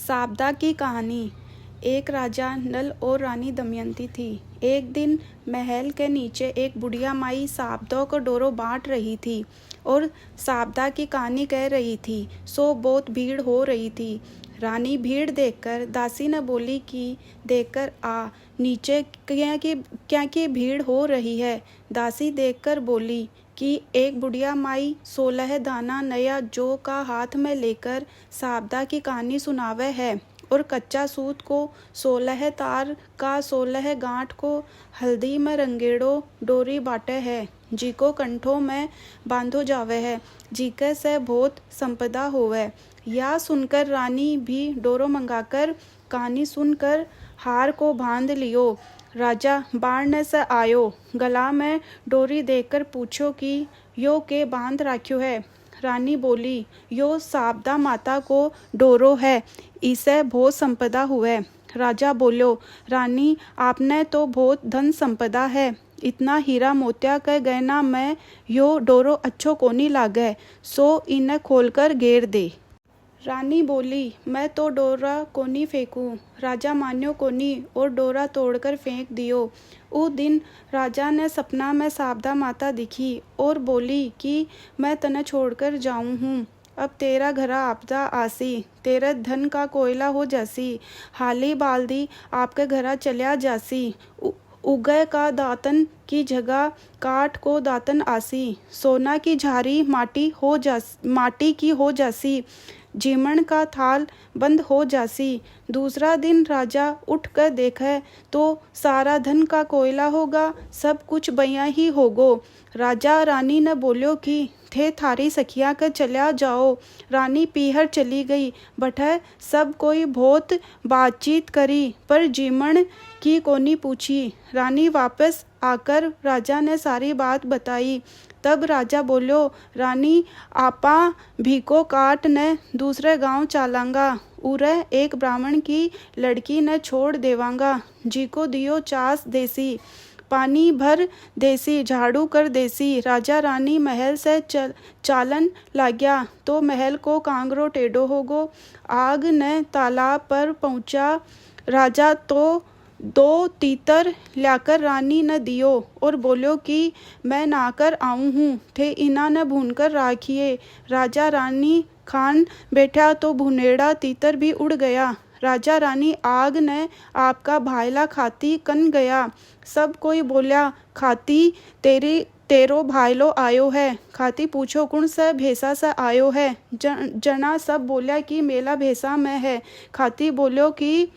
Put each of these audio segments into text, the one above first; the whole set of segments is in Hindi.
साबदा की कहानी। एक राजा नल और रानी दमयंती थी। एक दिन महल के नीचे एक बुढ़िया माई साबदों को डोरो बांट रही थी और साबदा की कहानी कह रही थी। सो बहुत भीड़ हो रही थी। रानी भीड़ देखकर दासी ने बोली कि देखकर आ नीचे क्या की भीड़ हो रही है। दासी देखकर बोली कि एक बुढ़िया माई 16 दाना नया जौ का हाथ में लेकर साबदा की कहानी सुनावे है और कच्चा सूत को 16 तार का 16 गांठ को हल्दी में रंगेड़ो डोरी बाटे है, जीको कंठों में बांधो जावे है, जीके से बहुत संपदा होवे। या सुनकर रानी भी डोरो मंगाकर कहानी सुनकर हार को बांध लियो। राजा बाढ़ने से आयो, गला में डोरी देकर पूछो कि यो के बांध राख्यो है। रानी बोली, यो साबदा माता को डोरो है, इसे बहुत संपदा हुए। राजा बोलो, रानी आपने तो बहुत धन संपदा है, इतना हीरा मोतिया के गहना में यो डोरो अच्छो कोनी लागे, सो इन्हें खोलकर घेर दे। रानी बोली, मैं तो डोरा कोनी फेंकूं। राजा मान्यो कोनी और डोरा तोड़कर फेंक दियो। उस दिन राजा ने सपना में साबदा माता दिखी और बोली कि मैं तने छोड़कर जाऊं हूँ। अब तेरा घरा आपदा आसी, तेरे धन का कोयला हो जासी, हाली बाल्दी आपके घरा चलिया जासी। उगय का दातन की जगह काठ को दातन आसी, सोना की झारी माटी की हो जासी, जीमण का थाल बंद हो जासी। दूसरा दिन राजा उठ कर देखे तो सारा धन का कोयला होगा, सब कुछ बया ही होगो। राजा रानी ने बोलो कि थे थारी सखिया कर चल्या जाओ। रानी पीहर चली गई। बठे सब कोई बहुत बातचीत करी पर जीमण की कोनी पूछी। रानी वापस आकर राजा ने सारी बात बताई। तब राजा बोलो, रानी आपा भीको काट ने दूसरे गांव चालांगा, उरे एक ब्राह्मण की लड़की ने छोड़ देवांगा, जी को दियो चास देसी, पानी भर देसी, झाड़ू कर देसी। राजा रानी महल से चालन लाग्या तो महल को कांगरो टेढ़ो होगो। आग ने तालाब पर पहुंचा। राजा तो 2 तीतर लाकर रानी ने दियो और बोलो कि मैं नाकर आऊँ हूँ, थे इना ने भूनकर राखिए। राजा रानी खान बैठा तो भुनेड़ा तीतर भी उड़ गया। राजा रानी आग ने आपका भाईला खाती कन गया। सब कोई बोल्या, खाती तेरो भाईलो आयो है। खाती पूछो कुण से भेसा से आयो है। जना सब बोल्या कि मेला भेसा में है। खाती बोलो कि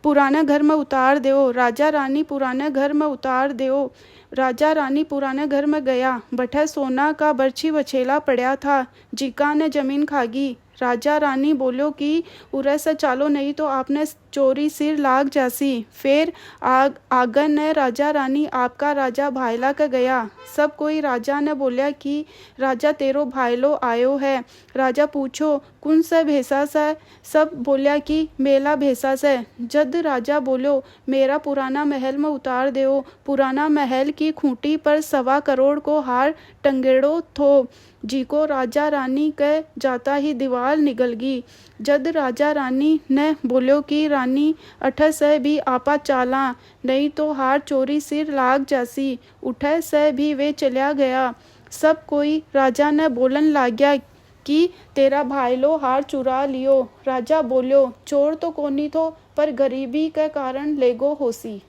पुराने घर में उतार दो। राजा रानी पुराने घर में उतार दो। राजा रानी पुराने घर में गया। बठे सोना का बर्छी वछेला पड़ा था, जीका ने जमीन खागी। राजा रानी बोलो कि उरे से चालो नहीं तो आपने चोरी सिर लाग जासी। फिर आगन ने राजा रानी आपका राजा भाईला के गया। सब कोई राजा ने बोलिया कि राजा तेरो भाईलो आयो है। राजा पूछो कुन से भेसा से। सब बोलिया कि मेला भेसा से। जद राजा बोलो, मेरा पुराना महल में उतार दो। पुराना महल की खूंटी पर 1.25 करोड़ को हार टंगेड़ो थो, जी को राजा रानी के जाता ही दीवार निगल गई। जद राजा रानी ने बोलो कि रानी अठे से भी आपा चाला, नहीं तो हार चोरी सिर लाग जासी। उठे से भी वे चलिया गया। सब कोई राजा ने बोलन लाग्या कि तेरा भाईलो हार चुरा लियो। राजा बोलो, चोर तो कोनी थो पर गरीबी के कारण लेगो होसी।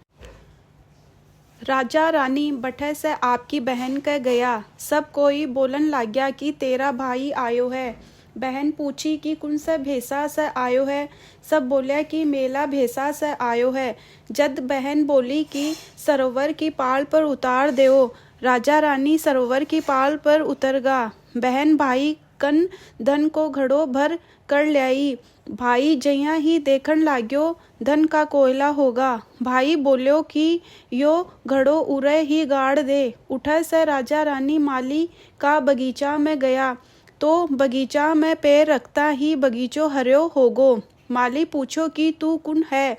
राजा रानी बठे से आपकी बहन के गया। सब कोई बोलन लाग्या कि तेरा भाई आयो है। बहन पूछी कि कौन से भेसा से आयो है। सब बोलिया कि मेला भेसा से आयो है। जद बहन बोली कि सरोवर की पाल पर उतार दो। राजा रानी सरोवर की पाल पर उतर गा। बहन भाई कन धन को घड़ो भर कर ल्याई। भाई जया ही देखन लाग्यो धन का कोयला होगा। भाई बोल्यो कि यो घड़ो उरे ही गाड़ दे। उठे से राजा रानी माली का बगीचा में गया तो बगीचा में पैर रखता ही बगीचो हर्यो होगो। माली पूछो कि तू कौन है,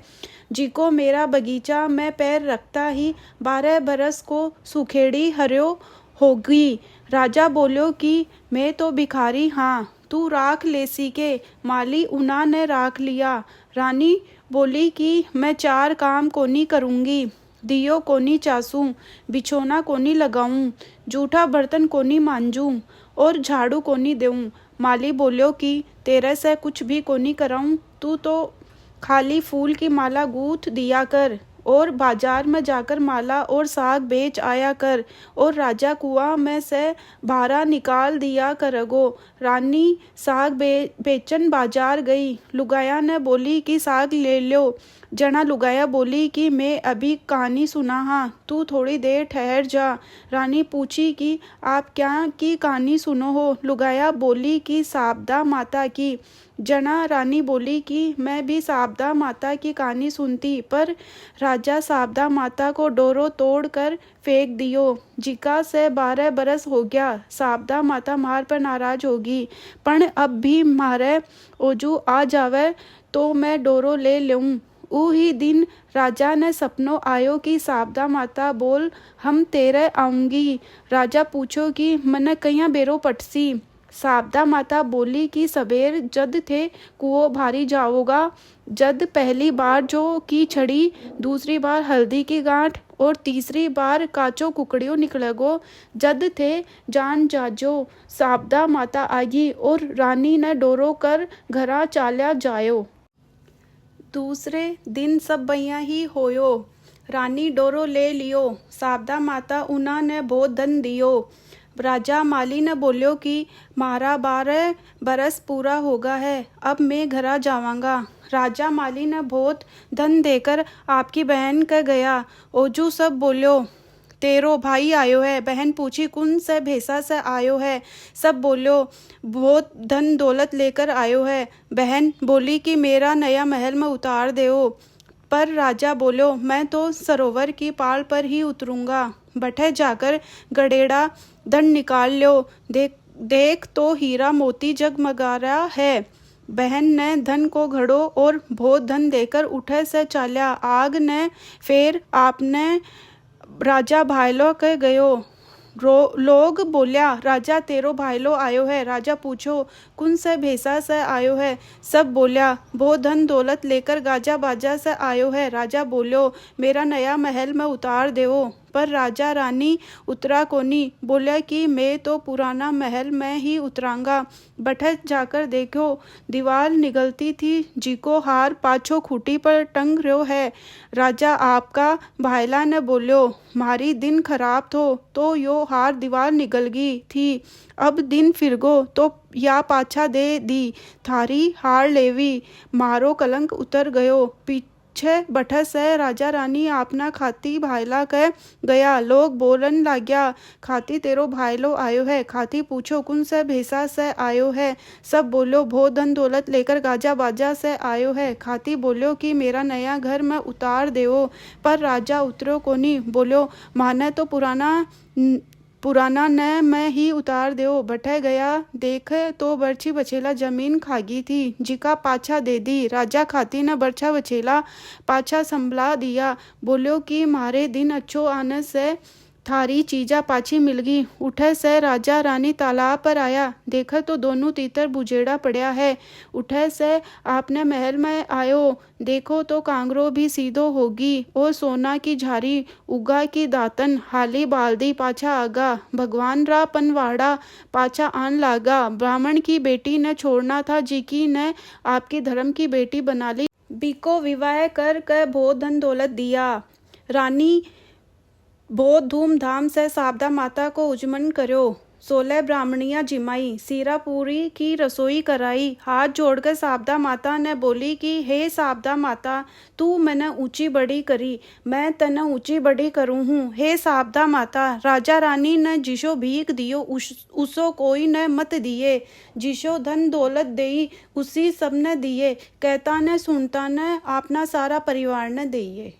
जिको मेरा बगीचा में पैर रखता ही 12 बरस को सुखेड़ी हर्यो होगी। राजा बोलो कि मैं तो भिखारी हाँ, तू राख लेसी के। माली उना ने राख लिया। रानी बोली कि मैं 4 काम कोनी करूँगी, दियो कोनी चासूं, बिछोना कोनी लगाऊं, जूठा बर्तन कोनी मांजूं और झाड़ू कोनी देऊं। माली बोल्यो कि तेरे से कुछ भी कोनी कराऊं, तू तो खाली फूल की माला गूंथ दिया कर और बाजार में जाकर माला और साग बेच आया कर और राजा कुआं में से भारा निकाल दिया करगो। रानी साग बेचन बाजार गई। लुगाया ने बोली कि साग ले लो। जना लुगाया बोली कि मैं अभी कहानी सुना हाँ, तू थोड़ी देर ठहर जा। रानी पूछी कि आप क्या की कहानी सुनो हो। लुगाया बोली कि साबदा माता की। जना रानी बोली कि मैं भी साबदा माता की कहानी सुनती, पर राजा साबदा माता को डोरो तोड़ कर फेंक दियो। जिका से 12 बरस हो गया, साबदा माता मार पर नाराज होगी, पण अब भी मारे ओजू आ जावे तो मैं डोरो ले लूँ। ऊ ही दिन राजा ने सपनों आयो कि साबदा माता बोल हम तेरे आऊंगी। राजा पूछो कि मने कहिया बेरो पटसी। साबदा माता बोली कि सबेर जद थे कुओ भारी जाओगा, जद पहली बार जो की छड़ी, दूसरी बार हल्दी की गांठ और तीसरी बार काचो कुकड़ियों निकलेगो, जद थे जान जाजो। साबदा माता आई और रानी ने डोरो कर घरा चाल्या जायो। दूसरे दिन सब बइया ही होयो। रानी डोरो ले लियो। साबदा माता उना ने बहुत धन दियो। राजा माली ने बोलियो कि मारा 12 बरस पूरा होगा है, अब मैं घरा जावांगा। राजा माली ने बहुत धन देकर आपकी बहन का गया। ओजू सब बोलियो तेरो भाई आयो है। बहन पूछी कौन से भेसा से आयो है। सब बोलियो बहुत धन दौलत लेकर आयो है। बहन बोली कि मेरा नया महल में उतार देओ। पर राजा बोलो मैं तो सरोवर की पाल पर ही उतरूंगा। बठे जाकर गडेड़ा धन निकाल लो। देख तो हीरा मोती जगमगा रहा है। बहन ने धन को घड़ो और बहुत धन देकर उठे से चाल्या। आग ने फिर आपने राजा भाईलो के गयो। लोग बोलिया राजा तेरो भाईलो आयो है। राजा पूछो कौन से भेसा से आयो है। सब बोलिया बहुत धन दौलत लेकर गाजा बाजा से आयो है। राजा बोलो मेरा नया महल में उतार देओ। पर राजा रानी उतरा कोनी। बोलिया कि मैं तो पुराना महल में ही उतरांगा। बठे जाकर देखो दीवार निगलती थी, जिको हार पाछो खूटी पर टंग रहो है। राजा आपका भाईला ने बोलियो मारी दिन खराब तो यो हार दीवार निगल गई थी, अब दिन फिरगो तो या पाछा दे दी, थारी हार लेवी, मारो कलंक उतर गयो। पीछे बठे से राजा रानी आपना खाती भाईला कह गया। लोग बोलन लाग्या खाती तेरो भाईलो आयो है। खाती पूछो कौन से भेसा से आयो है। सब बोलो बहुत धन दौलत लेकर गाजा बाजा से आयो है। खाती बोलो कि मेरा नया घर में उतार देओ। पर राजा उतरो कोनी। बोलो माने तो पुराना न मैं ही उतार देओ। बठे गया देखे तो बर्छी बछेला जमीन खागी थी, जिका पाछा दे दी। राजा खाती ने बर्छा बछेला पाछा संभला दिया। बोलो कि मारे दिन अच्छो आने से थारी चीजा पाछी मिल गई। उठे से राजा रानी तालाब पर आया। देखा तो दोनों तीतर बुजेड़ा पड़ा है। उठे से आपने महल में आयो। देखो तो कांगरो भी सीधो होगी और सोना की झारी, उगा की दातन, हाली बाल्दी पाछा आगा, भगवान रा पनवाड़ा पाछा आन लागा। ब्राह्मण की बेटी ने छोड़ना था, जिकी ने आपकी धर्म की बेटी बना ली। बीको विवाह कर बहुत धन दौलत दिया। रानी बहुत धूमधाम से साबदा माता को उजमन करो। 16 ब्राह्मणियां जिमाई, सीरा पूरी की रसोई कराई। हाथ जोड़कर साबदा माता ने बोली कि हे साबदा माता, तू मैंने ऊंची बड़ी करी, मैं तने ऊंची बड़ी करूँ हूँ। हे साबदा माता, राजा रानी ने जिसो भीख दियो उसो कोई ने मत दिए, जिसो धन दौलत देई उसी सबने दिए, कहता ने सुनता ने अपना सारा परिवार ने दिए।